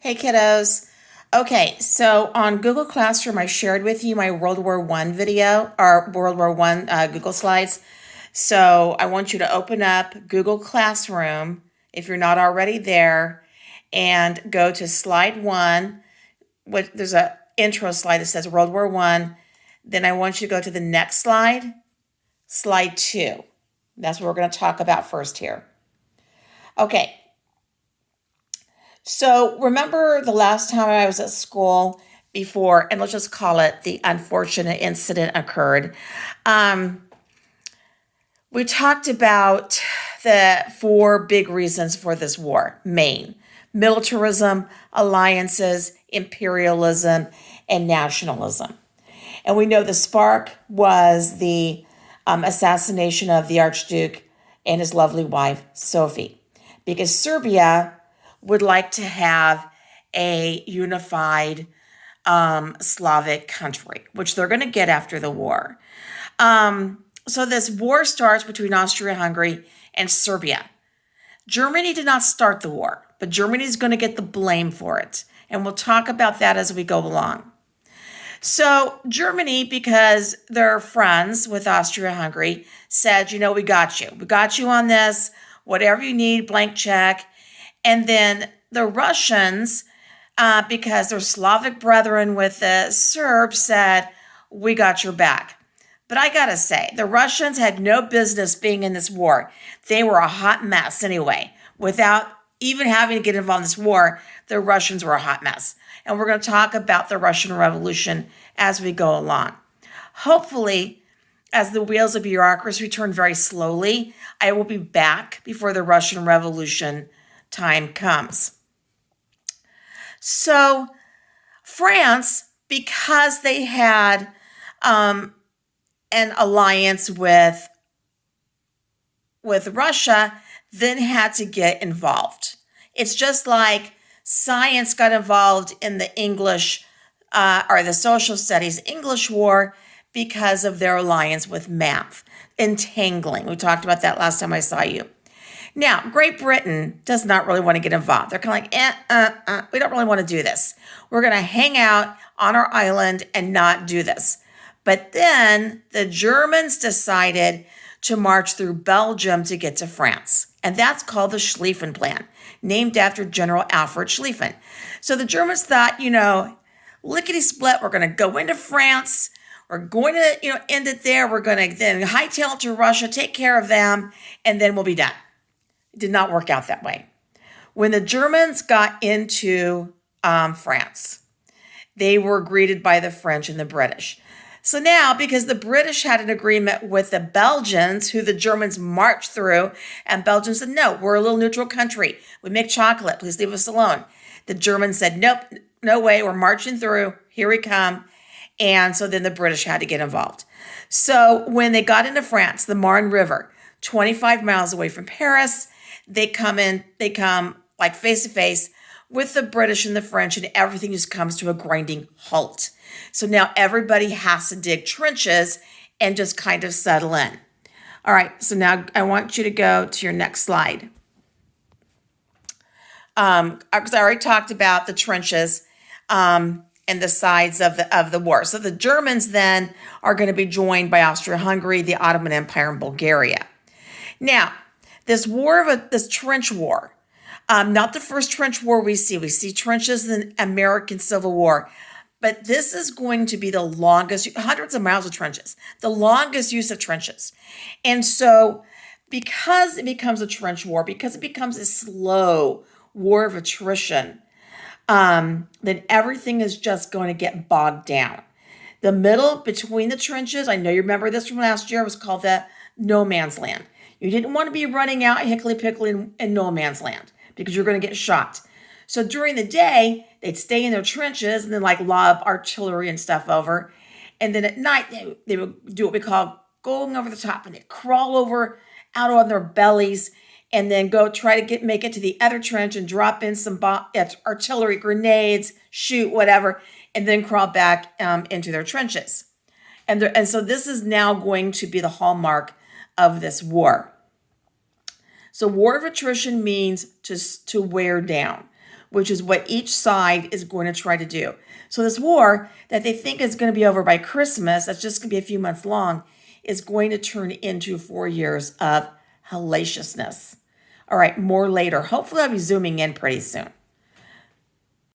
Hey kiddos. Okay, so on Google Classroom, I shared with you my World War One video or World War One Google Slides. So I want you to open up Google Classroom if you're not already there, and go to slide one. There's a intro slide that says World War One. Then I want you to go to the next slide, slide two. That's what we're going to talk about first here. Okay, so remember the last time I was at school before, and let's just call it the unfortunate incident occurred. We talked about the four big reasons for this war: main, militarism, alliances, imperialism, and nationalism. And we know the spark was the assassination of the Archduke and his lovely wife, Sophie, because Serbia would like to have a unified Slavic country, which they're going to get after the war. So this war starts between Austria-Hungary and Serbia. Germany did not start the war, but Germany is going to get the blame for it. And we'll talk about that as we go along. So Germany, because they're friends with Austria-Hungary, said, we got you. We got you on this. Whatever you need, blank check. And then the Russians, because they're Slavic brethren with the Serbs, said, we got your back. But I gotta say, the Russians had no business being in this war. They were a hot mess anyway. Without even having to get involved in this war, the Russians were a hot mess. And we're going to talk about the Russian Revolution as we go along. Hopefully, as the wheels of bureaucracy turn very slowly, I will be back before the Russian Revolution time comes. So France, because they had an alliance with Russia, then had to get involved. It's just like science got involved in the English or the social studies English war because of their alliance with math, entangling. We talked about that last time I saw you. Now, Great Britain does not really want to get involved. They're kind of like, we don't really want to do this. We're going to hang out on our island and not do this. But then the Germans decided to march through Belgium to get to France. And that's called the Schlieffen Plan, named after General Alfred Schlieffen. So the Germans thought, lickety-split, we're going to go into France. We're going to, end it there. We're going to then hightail it to Russia, take care of them, and then we'll be done. It did not work out that way. When the Germans got into France, they were greeted by the French and the British. So now, because the British had an agreement with the Belgians, who the Germans marched through, and Belgium said, no, we're a little neutral country. We make chocolate. Please leave us alone. The Germans said, nope, no way. We're marching through. Here we come. And so then the British had to get involved. So when they got into France, the Marne River, 25 miles away from Paris, they come like face to face with the British and the French, and everything just comes to a grinding halt. So now everybody has to dig trenches and just kind of settle in. All right, so now I want you to go to your next slide. Because I already talked about the trenches and the sides of the war. So the Germans then are going to be joined by Austria-Hungary, the Ottoman Empire, and Bulgaria. Now, this trench war, not the first trench war we see. We see trenches in the American Civil War. But this is going to be the longest, hundreds of miles of trenches, the longest use of trenches. And so because it becomes a trench war, because it becomes a slow war of attrition, then everything is just going to get bogged down. The middle between the trenches, I know you remember this from last year, was called the no man's land. You didn't want to be running out hickley-pickley in no man's land because you're going to get shot. So during the day, they'd stay in their trenches and then lob artillery and stuff over. And then at night, they would do what we call going over the top, and they'd crawl out on their bellies and then go try to make it to the other trench and drop in some artillery, grenades, shoot, whatever, and then crawl back into their trenches. And so this is now going to be the hallmark of this war. So war of attrition means to wear down. which is what each side is going to try to do. So this war that they think is going to be over by Christmas, that's just going to be a few months long, is going to turn into 4 years of hellaciousness. All right, more later. Hopefully I'll be zooming in pretty soon.